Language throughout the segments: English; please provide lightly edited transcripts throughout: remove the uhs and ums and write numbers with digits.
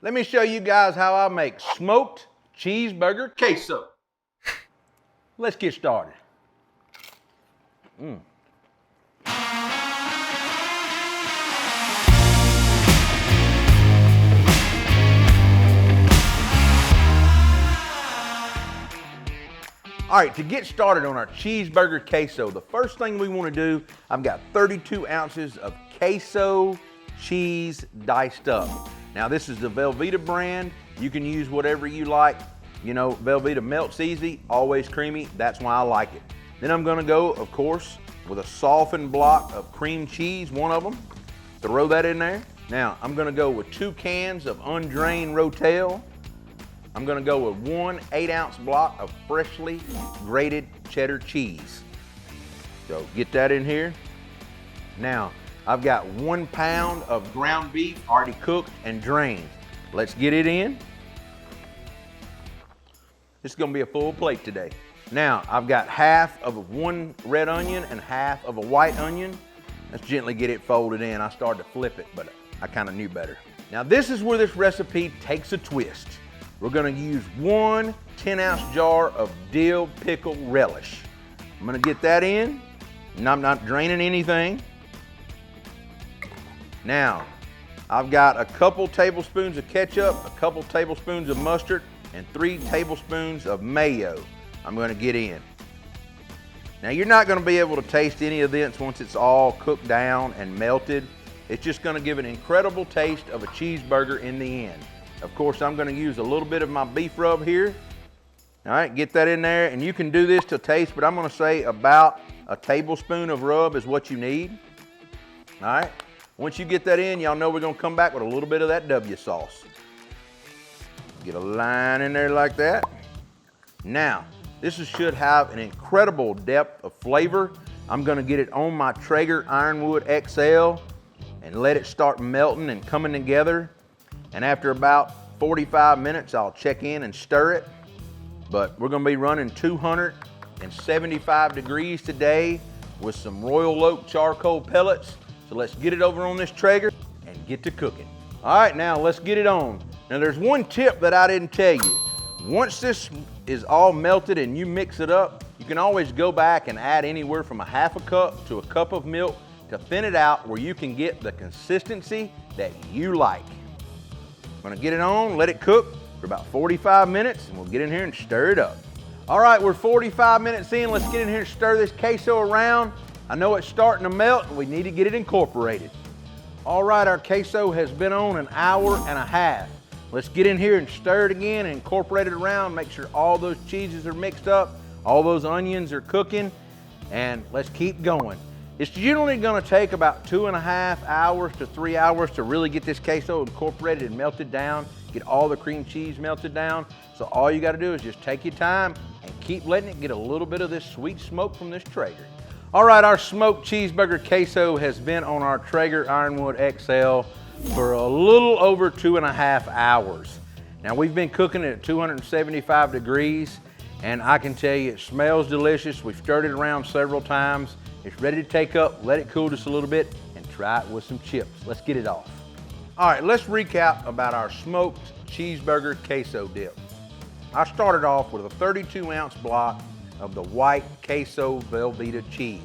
Let me show you guys how I make smoked cheeseburger queso. Let's get started. All right, to get started on our cheeseburger queso, the first thing we want to do, I've got 32 ounces of queso cheese diced up. Now this is the Velveeta brand. You can use whatever you like. You know, Velveeta melts easy, always creamy. That's why I like it. Then I'm gonna go, of course, with a softened block of cream cheese, one of them. Throw that in there. Now I'm gonna go with 2 cans of undrained Rotel. I'm gonna go with 1 8-ounce block of freshly grated cheddar cheese. So get that in here. Now, I've got 1 pound of ground beef already cooked and drained. Let's get it in. This is gonna be a full plate today. Now, I've got half of 1 red onion and half of a white onion. Let's gently get it folded in. I started to flip it, but I kind of knew better. Now, this is where this recipe takes a twist. We're gonna use 1 10-ounce jar of dill pickle relish. I'm gonna get that in, and I'm not draining anything. Now, I've got a couple tablespoons of ketchup, a couple tablespoons of mustard, and 3 tablespoons of mayo I'm gonna get in. Now, you're not gonna be able to taste any of this once it's all cooked down and melted. It's just gonna give an incredible taste of a cheeseburger in the end. Of course, I'm gonna use a little bit of my beef rub here. All right, get that in there, and you can do this to taste, but I'm gonna say about a tablespoon of rub is what you need. All right, once you get that in, y'all know we're gonna come back with a little bit of that W sauce. Get a line in there like that. Now, this should have an incredible depth of flavor. I'm gonna get it on my Traeger Ironwood XL and let it start melting and coming together. And after about 45 minutes, I'll check in and stir it. But we're gonna be running 275 degrees today with some Royal Oak charcoal pellets. So let's get it over on this Traeger and get to cooking. All right, now let's get it on. Now there's one tip that I didn't tell you. Once this is all melted and you mix it up, you can always go back and add anywhere from a half a cup to a cup of milk to thin it out where you can get the consistency that you like. I'm gonna get it on, let it cook for about 45 minutes, and we'll get in here and stir it up. All right, we're 45 minutes in. Let's get in here and stir this queso around. I know it's starting to melt, and we need to get it incorporated. All right, our queso has been on an hour and a half. Let's get in here and stir it again and incorporate it around. Make sure all those cheeses are mixed up, all those onions are cooking, and let's keep going. It's generally gonna take about 2.5 hours to 3 hours to really get this queso incorporated and melted down, get all the cream cheese melted down. So all you gotta do is just take your time and keep letting it get a little bit of this sweet smoke from this Traeger. All right, our smoked cheeseburger queso has been on our Traeger Ironwood XL for a little over 2.5 hours. Now we've been cooking it at 275 degrees, and I can tell you it smells delicious. We've stirred it around several times. It's ready to take up, let it cool just a little bit, and try it with some chips. Let's get it off. All right, let's recap about our smoked cheeseburger queso dip. I started off with a 32-ounce block of the white queso Velveeta cheese.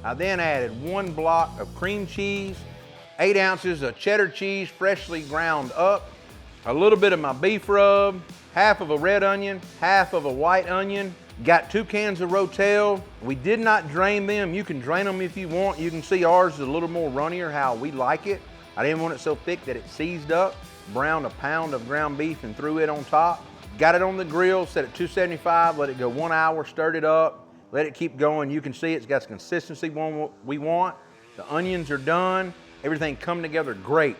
I then added 1 block of cream cheese, 8 ounces of cheddar cheese freshly ground up, a little bit of my beef rub, half of a red onion, half of a white onion, got 2 cans of Rotel. We did not drain them. You can drain them if you want. You can see ours is a little more runnier, how we like it. I didn't want it so thick that it seized up. Browned a pound of ground beef and threw it on top. Got it on the grill, set it 275, let it go 1 hour, stirred it up, let it keep going. You can see it's got the consistency we want. The onions are done. Everything come together great.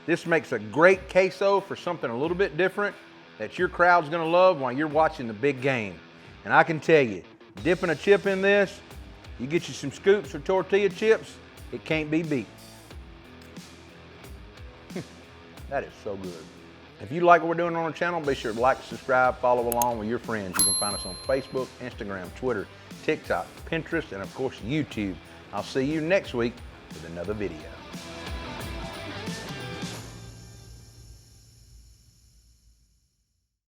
This makes a great queso for something a little bit different that your crowd's gonna love while you're watching the big game. And I can tell you, dipping a chip in this, you get you some scoops or tortilla chips, it can't be beat. That is so good. If you like what we're doing on our channel, be sure to like, subscribe, follow along with your friends. You can find us on Facebook, Instagram, Twitter, TikTok, Pinterest, and of course, YouTube. I'll see you next week with another video.